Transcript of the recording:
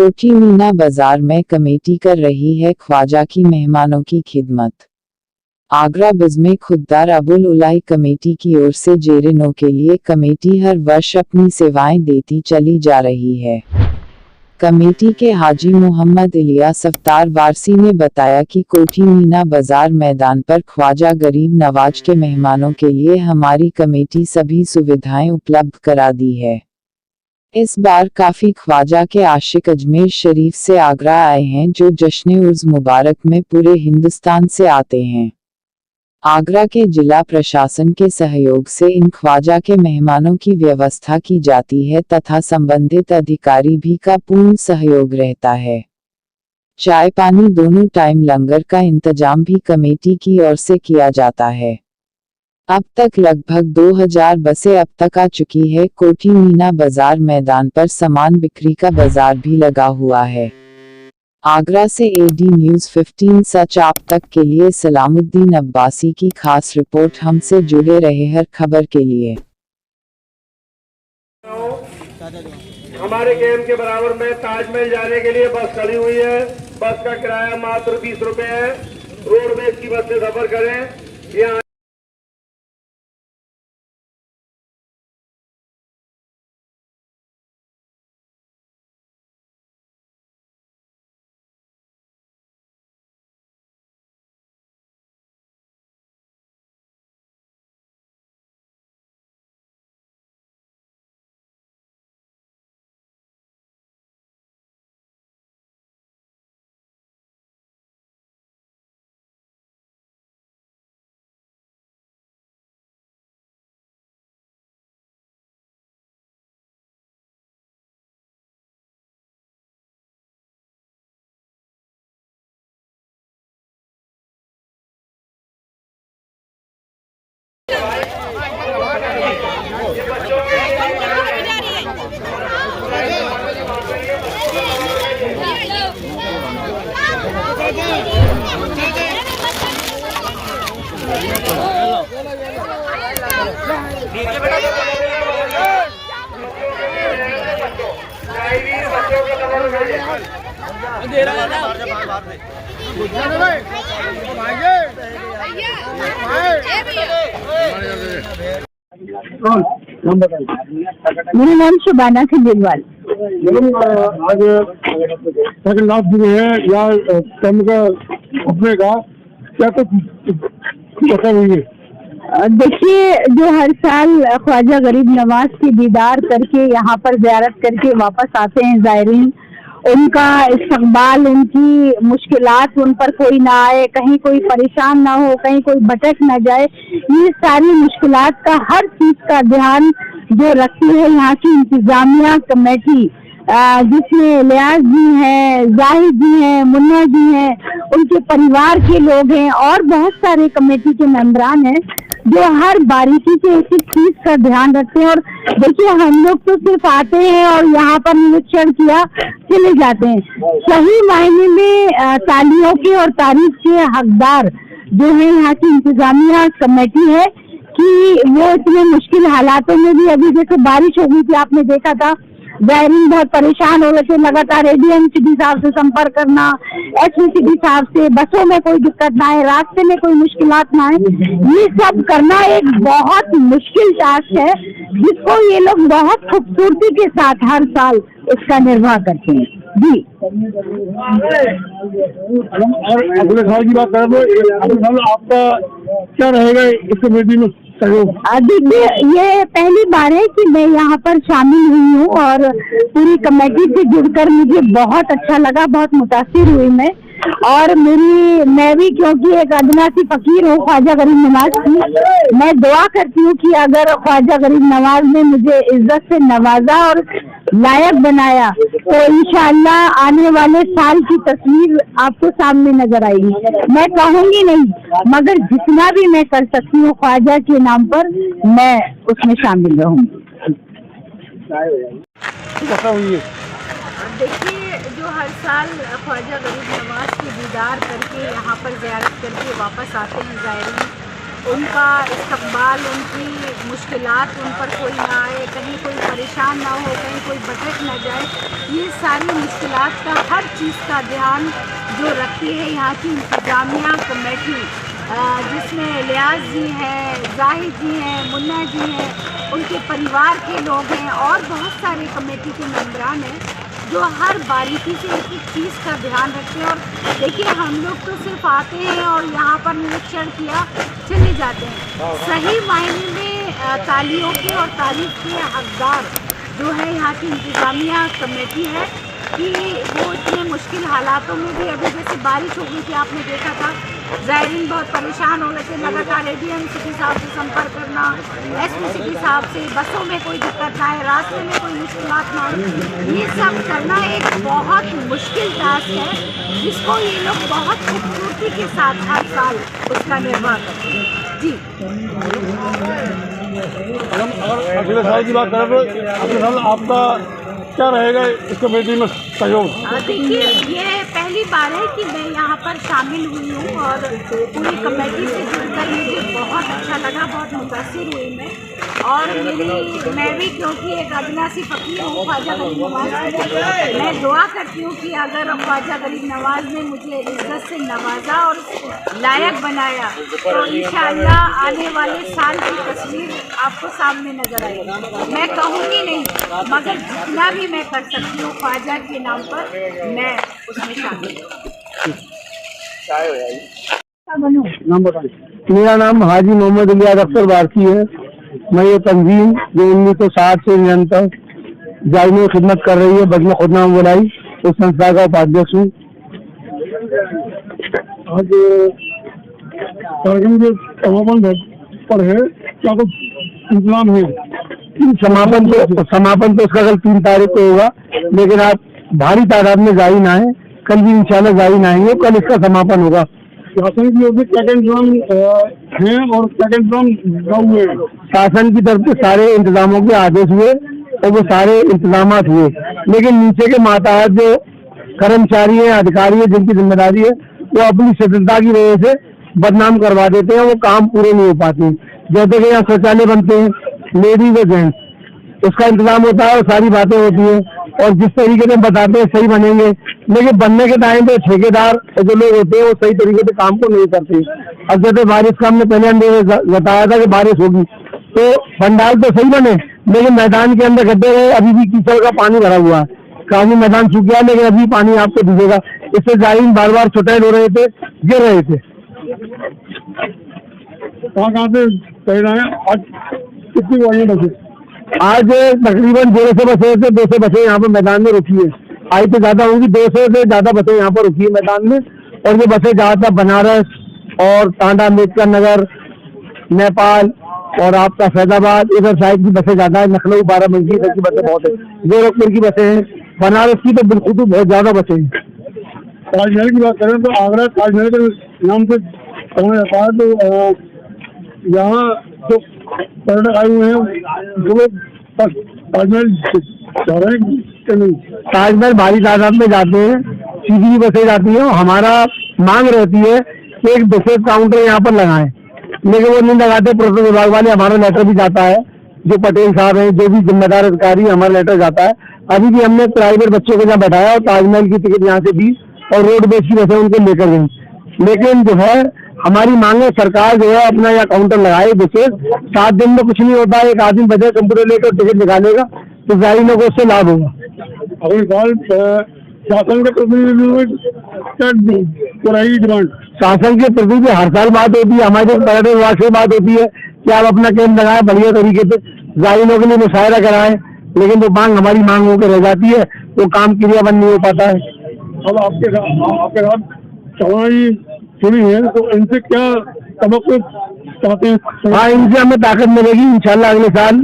कोठी मीना बाजार में कमेटी कर रही है ख्वाजा की मेहमानों की खिदमत। आगरा बिज में खुददार अबुल उलाई कमेटी की ओर से जेरिनों के लिए कमेटी हर वर्ष अपनी सेवाएं देती चली जा रही है। कमेटी के हाजी मोहम्मद इलियास अफ्तार वारसी ने बताया कि कोठी मीना बाजार मैदान पर ख्वाजा गरीब नवाज के मेहमानों के लिए हमारी कमेटी सभी सुविधाएं उपलब्ध करा दी है। इस बार काफी ख्वाजा के आशिक अजमेर शरीफ से आगरा आए हैं, जो जश्न उर्स मुबारक में पूरे हिंदुस्तान से आते हैं। आगरा के जिला प्रशासन के सहयोग से इन ख्वाजा के मेहमानों की व्यवस्था की जाती है तथा संबंधित अधिकारी भी का पूर्ण सहयोग रहता है। चाय पानी दोनों टाइम लंगर का इंतजाम भी कमेटी की ओर से किया जाता है। अब तक लगभग 2000 बसें अब तक आ चुकी है। कोठी मीना बाजार मैदान पर सामान बिक्री का बाजार भी लगा हुआ है। आगरा से एडी न्यूज़ 15 सच आप तक के लिए सलामुद्दीन अब्बासी की खास रिपोर्ट। हमसे जुड़े रहे हर खबर के लिए। हमारे कैंप के बराबर में ताजमहल जाने के लिए बस खड़ी हुई है। बस का किराया मात्र 20 रुपए है। रोडवेज की बस से सफर करें। यहाँ मेरा नाम शुबाना खंडेलवाल। आज सेकंड लास्ट दिन है या कम का घुटने का क्या कुछ पता हुई है? देखिए, जो हर साल ख्वाजा गरीब नवाज की दीदार करके यहाँ पर ज़ियारत करके वापस आते हैं ज़ायरीन, उनका इस्तकबाल, उनकी मुश्किलात उन पर कोई ना आए, कहीं कोई परेशान ना हो, कहीं कोई भटक ना जाए, ये सारी मुश्किलात का हर चीज़ का ध्यान जो रखती है यहाँ की इंतजामिया कमेटी, जिसमें इलियास जी हैं, जाहिद जी हैं, मुन्ना जी हैं, उनके परिवार के लोग हैं और बहुत सारे कमेटी के मेंबरान हैं जो हर बारीकी से एक एक चीज का ध्यान रखते हैं। और देखिए, हम लोग तो सिर्फ आते हैं और यहाँ पर निरीक्षण किया चले जाते हैं। सही मायने में तालियों के और तारीफ के हकदार जो है यहाँ की इंतजामिया कमेटी है कि वो इतने मुश्किल हालातों में भी, अभी जैसे बारिश हो गई थी, आपने देखा था ज़ायरीन बहुत परेशान हो रहे थे, लगातार एडीएम सिटी साहब से संपर्क करना, एसपी सिटी साहब से, बसों में कोई दिक्कत ना आए, रास्ते में कोई मुश्किलात ना आए, ये सब करना एक बहुत मुश्किल टास्क है जिसको ये लोग बहुत खूबसूरती के साथ हर साल इसका निर्वाह करते हैं। जी, और अगले साल की बात करें तो अगले साल आपका क्या रहेगा इस कमेटी में? देखिए, ये पहली बार है कि मैं यहाँ पर शामिल हुई हूँ और पूरी कमेटी से जुड़कर मुझे बहुत अच्छा लगा, बहुत मुतासिर हुई मैं। और मैं भी क्योंकि एक अदना सी फकीर हूँ ख्वाजा गरीब नवाज की, मैं दुआ करती हूँ कि अगर ख्वाजा गरीब नवाज ने मुझे इज्जत से नवाजा और लायक बनाया तो इंशाअल्लाह आने वाले साल की तस्वीर आपको सामने नजर आएगी। मैं कहूँगी नहीं, मगर जितना भी मैं कर सकती हूँ ख्वाजा के नाम पर, मैं उसमें शामिल रहूँगी। देखिए, जो हर साल ख्वाजा गरीब नवाज की दीदार करके यहाँ पर ज़ियारत करके वापस आते हैं ज़ायरीन, उनका इस्तकबाल, उनकी मुश्किलात उन पर कोई ना आए, कहीं कोई परेशान ना हो, कहीं कोई भटक ना जाए। ये सारी मुश्किलात का हर चीज़ का ध्यान जो रखती है यहाँ की इंतज़ामिया कमेटी, जिसमें इलियास जी हैं, जाहिद जी हैं, मुन्ना जी हैं, उनके परिवार के लोग हैं और बहुत सारे कमेटी के मेंबरान हैं जो हर बारीकी से एक एक चीज़ का ध्यान रखते हैं। और देखिए, हम लोग तो सिर्फ आते हैं और यहाँ पर निरीक्षण किया चले जाते हैं। सही मायने में तालियों के और तारीफ के हकदार जो है यहाँ की इंतज़ामिया कमेटी है कि वो इतने मुश्किल हालातों में भी, अभी जैसे बारिश हो गई थी, आपने देखा था ज़ायरीन बहुत परेशान हो रहे थे, लगातार एडीएम सिटी साहब से संपर्क करना, एसपी सिटी साहब से, बसों में कोई दिक्कत ना है, रास्ते में कोई मुश्किलात ना हो, ये सब करना एक बहुत मुश्किल टास्क है जिसको ये लोग बहुत खूबसूरती के साथ हर साल उसका निर्वाह करते हैं। जी अगर अगले साल की बात करें तो अगले साल आपका क्या रहेगा इस कमेटी में सहयोग? देखिए, ये पहली बार है कि मैं यहाँ पर शामिल हुई हूँ और पूरी कमेटी से जुड़कर मुझे बहुत अच्छा लगा, बहुत मुतासिर हुई मैं। और मैं भी क्योंकि एक अदनासी फ़कीर हूँ ख्वाजा गरीब नवाज़ की, मैं दुआ करती हूँ कि अगर ख्वाजा गरीब नवाज़ ने मुझे इज्जत से नवाजा और लायक बनाया तो इंशाअल्लाह आने वाले साल की तस्वीर आपको सामने नज़र आएगी। मैं कहूँगी नहीं, मगर जितना भी मैं कर सकती हूँ ख्वाजा के नाम पर मैं उसमें शामिल हूँ। मेरा नाम हाजी मोहम्मद इलियास अख्तर बारकी है। मैं ये तंजीम जो 1960 से निरंतर जारी में खिदमत कर रही है, बदला खुदनाम बुलाई, उस संस्था का उपाध्यक्ष हूँ। आज कार्यक्रम के समापन पर है, क्या कुछ इंतजाम है? समापन तो उसका कल 3 तारीख को होगा, लेकिन आप भारी तादाद में जारी आए, कल भी इंशाल्लाह जारी आएंगे, कल इसका समापन होगा। शासन की ओर से क्या इंतजाम है और क्या इंतजाम हुए? शासन की तरफ से सारे इंतजामों के आदेश हुए और वो सारे इंतजाम हुए, लेकिन नीचे के मातहत जो कर्मचारी है, अधिकारी है, जिनकी जिम्मेदारी है, वो अपनी शिथिलता की वजह से बदनाम करवा देते हैं, वो काम पूरे नहीं हो पाते। जैसे कि यहाँ शौचालय बनते हैं, लेडीज और जेंट्स, उसका इंतजाम होता है और सारी बातें होती हैं और जिस तरीके से बताते हैं सही बनेंगे, लेकिन बनने के टाइम पे ठेकेदार जो लोग होते हैं वो सही तरीके से काम को नहीं करते। अब जैसे बारिश का हमने पहले बताया था कि बारिश होगी तो पंडाल तो सही बने, लेकिन मैदान के अंदर गड्ढे रहे, अभी भी कीचड़ का पानी भरा हुआ है, काफी मैदान सूख गया, लेकिन अभी पानी आपको दिखेगा। इससे जाहिर बार बार चोटाई हो रहे थे, गिर रहे थे। कहाँ से कह रहे हैं? आज कितनी गाड़ियाँ बची? आज तकरीबन 150 बसें से 200 बसें यहाँ पर मैदान में रुकी है। आई तो ज़्यादा होंगी, 200 से ज़्यादा बसें यहाँ पर रुकी है मैदान में। और ये बसें ज़्यादातर बनारस और टांडा, अम्बेडकर नगर, नेपाल और आपका फैजाबाद, इधर साइड की बसें ज़्यादा है। लखनऊ, बाराबंकी इधर की बसें बहुत है, गोरखपुर की बसें हैं, बनारस की तो बिल्कुल बहुत ज़्यादा बसें हैं। ताजमहल की बात करें तो आगरा ताजमहल के नाम से समझ जाता है, तो यहाँ जो पर्यटक आए हुए हैं जो लोग ताजमहल जा रहे हैं, ताजमहल भारी तादाद में जाते हैं, सीधी बसें जाती हैं। हमारा मांग रहती है कि एक विशेष काउंटर यहाँ पर लगाएं, लेकिन वो नहीं लगाते प्रोटोकॉल विभाग वाले। हमारा लेटर भी जाता है, जो पटेल साहब हैं, जो भी जिम्मेदार अधिकारी, हमारा लेटर जाता है। अभी भी हमने प्राइवेट बच्चों को यहाँ बैठाया और ताजमहल की टिकट यहाँ से दी और रोड बेस की बसें उनको लेकर गई। लेकिन जो है हमारी मांग है, सरकार जो है अपना यहाँ काउंटर लगाए विशेष। 7 दिन में कुछ नहीं होता है, एक आदमी बजे कंप्यूटर लेकर टिकट निकालेगा तो जाहिर को उससे लाभ होगा। अगले साल शासन के प्रतिनिधि डिमांड, शासन के प्रतिनिधि हर साल बात होती है, हमारे पर्यटन विभाग से बात होती है कि आप अपना कैंप लगाए बढ़िया तरीके से, जाहिरों के लिए मुशायरा कराएं, लेकिन वो मांग हमारी मांग होकर रह जाती है, वो काम क्रियाबंद नहीं हो पाता है। अब आपके साथ चौड़ाई चुनी है तो इनसे क्या तवक्कुल चाहते हैं? हाँ, इनसे हमें ताकत मिलेगी इंशाल्लाह अगले साल।